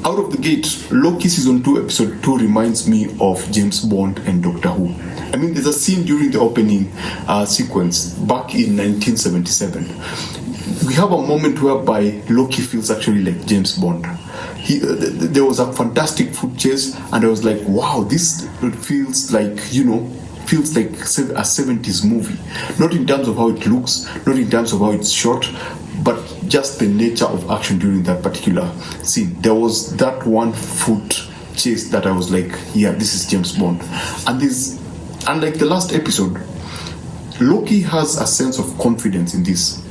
out of the gate, Loki season 2 episode 2 reminds me of James Bond and Doctor Who. I mean, there's a scene during the opening sequence back in 1977. We have a moment whereby Loki feels actually like James Bond. There was a fantastic foot chase, and I was like, wow, this feels like, feels like a 70s movie. Not in terms of how it looks, not in terms of how it's shot, but just the nature of action during that particular scene. There was that one foot chase that I was like, yeah, this is James Bond. And like the last episode, Loki has a sense of confidence in this,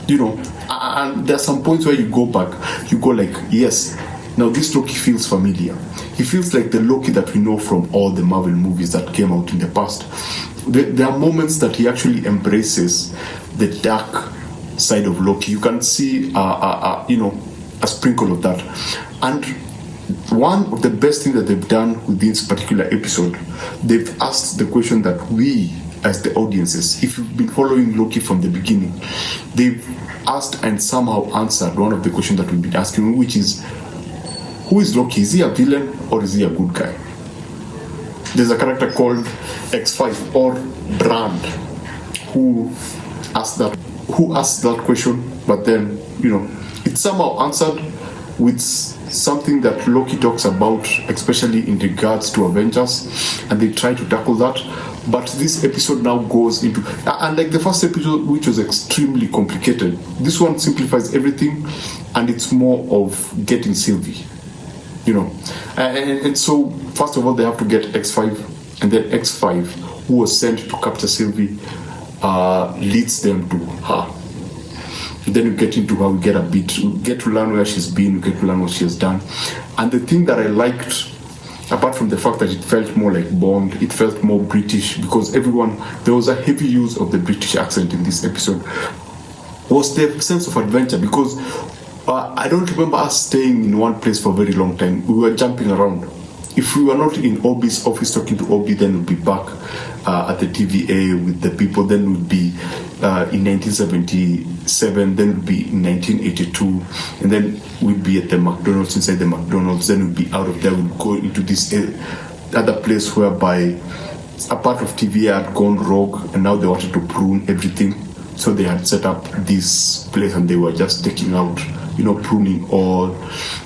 and there are some points where you go back, you go like, yes, now this Loki feels familiar. He feels like the Loki that we know from all the Marvel movies that came out in the past. There are moments that he actually embraces the dark side of Loki. You can see a sprinkle of that. And one of the best things that they've done with this particular episode, they've asked the question that we as the audiences, if you've been following Loki from the beginning, they've asked and somehow answered one of the questions that we've been asking, which is, who is Loki? Is he a villain or is he a good guy? There's a character called X5 or Brand who asked that question, but then it's somehow answered with something that Loki talks about, especially in regards to Avengers, and they try to tackle that. But this episode now goes into, and like the first episode, which was extremely complicated, this one simplifies everything, and it's more of getting Sylvie, and so first of all they have to get X5, and then X5, who was sent to capture Sylvie, leads them to her. Then we get into how we get to learn where she's been, we get to learn what she has done. And the thing that I liked, apart from the fact that it felt more like Bond, it felt more British, because there was a heavy use of the British accent in this episode, was the sense of adventure, because I don't remember us staying in one place for a very long time. We were jumping around. If we were not in Obi's office talking to Obi, then we'd be back at the TVA with the people, then we'd be in 1977, then we'd be in 1982, and then we'd be at the McDonald's, inside the McDonald's, then we'd be out of there, we'd go into this other place whereby a part of TVA had gone rogue, and now they wanted to prune everything, so they had set up this place and they were just taking out, pruning all,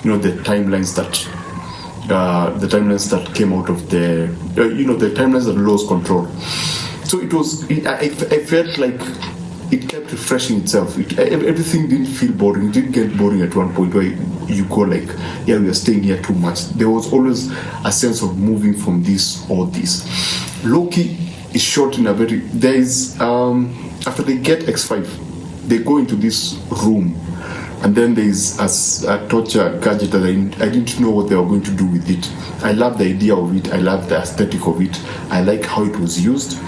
the timelines that came out of the timelines that lost control. So I felt like it kept refreshing itself. Everything didn't feel boring. It didn't get boring at one point where you go like, yeah, we are staying here too much. There was always a sense of moving from this or this. Loki is shot in a very, there is, after they get X5, they go into this room, and then there is a torture gadget that I didn't know what they were going to do with it. I love the idea of it. I love the aesthetic of it. I like how it was used.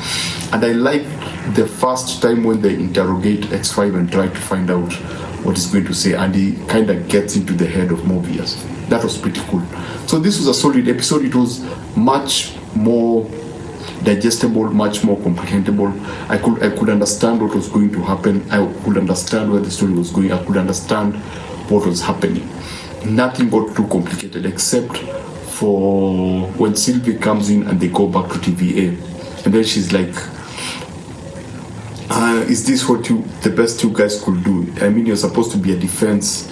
And I like the first time when they interrogate X5 and try to find out what he's going to say, and he kind of gets into the head of Mobius. That was pretty cool. So this was a solid episode. It was much more digestible, much more comprehensible. I could understand what was going to happen. I could understand where the story was going. I could understand what was happening. Nothing got too complicated except for when Sylvie comes in and they go back to TVA, and then she's like, is this what the best you guys could do? I mean, you're supposed to be a defense,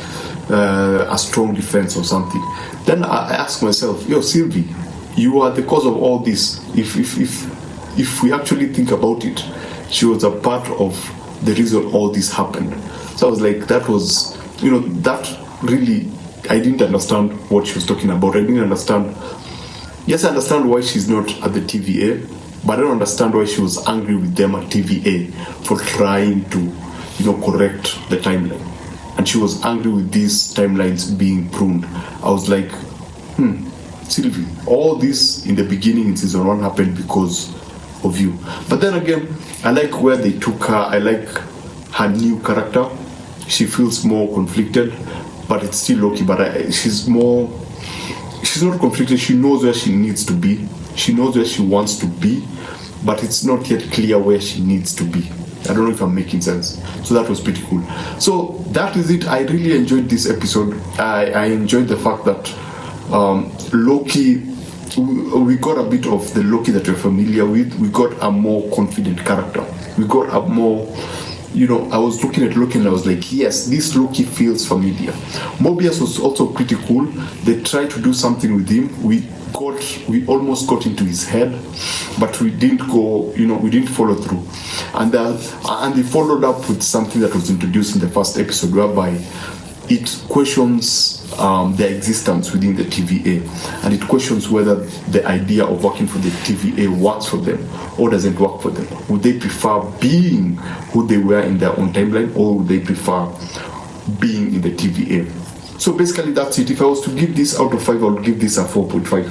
a strong defense or something. Then I ask myself, Sylvie, you are the cause of all this. If we actually think about it, she was a part of the reason all this happened. So I was like, that was, that really, I didn't understand what she was talking about. I didn't understand. Yes, I understand why she's not at the TVA, but I don't understand why she was angry with them at TVA for trying to, correct the timeline. And she was angry with these timelines being pruned. I was like, Sylvie, all this in the beginning in season 1 happened because of you. But then again, I like where they took her. I like her new character. She feels more conflicted, but it's still Loki. But she's not conflicted. She knows where she needs to be. She knows where she wants to be, but it's not yet clear where she needs to be. I don't know if I'm making sense. So that was pretty cool. So that is it. I really enjoyed this episode. I enjoyed the fact that Loki, we got a bit of the Loki that we're familiar with. We got a more confident character. We got a more, I was looking at Loki and I was like, yes, this Loki feels familiar. Mobius was also pretty cool. They tried to do something with him. We almost got into his head, but we didn't go, we didn't follow through. And they followed up with something that was introduced in the first episode, whereby it questions their existence within the TVA, and it questions whether the idea of working for the TVA works for them or doesn't work for them. Would they prefer being who they were in their own timeline, or would they prefer being in the TVA? So basically that's it. If I was to give this out of 5, I would give this a 4.5.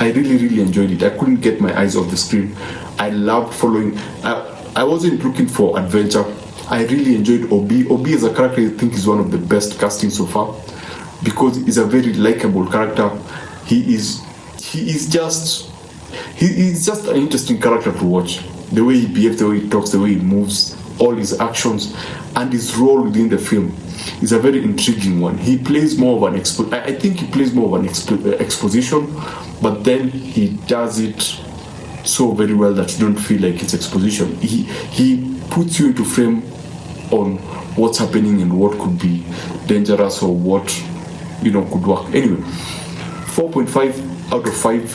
I really, really enjoyed it. I couldn't get my eyes off the screen. I loved following. I wasn't looking for adventure. I really enjoyed Obi. Obi as a character, I think, is one of the best casting so far, because he's a very likable character. He is just an interesting character to watch. The way he behaves, the way he talks, the way he moves, all his actions, and his role within the film is a very intriguing one. He plays more of an exposition, but then he does it so very well that you don't feel like it's exposition. He puts you into frame on what's happening and what could be dangerous or what could work. Anyway, 4.5 out of 5.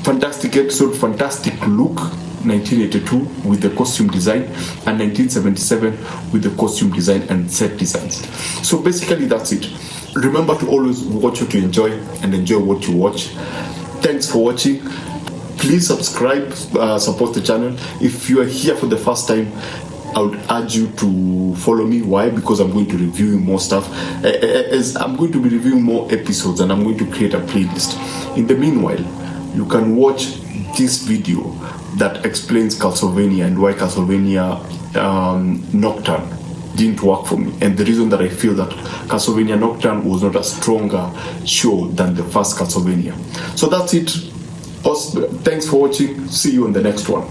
Fantastic episode, fantastic look. 1982 with the costume design, and 1977 with the costume design and set designs. So basically that's it. Remember to always watch what you enjoy and enjoy what you watch. Thanks for watching. Please subscribe, support the channel. If you are here for the first time, I would urge you to follow me. Why? Because I'm going to review more stuff. As I'm going to be reviewing more episodes, and I'm going to create a playlist. In the meanwhile, you can watch this video that explains Castlevania and why Castlevania Nocturne didn't work for me, and the reason that I feel that Castlevania Nocturne was not a stronger show than the first Castlevania. So that's it. Thanks for watching. See you in the next one.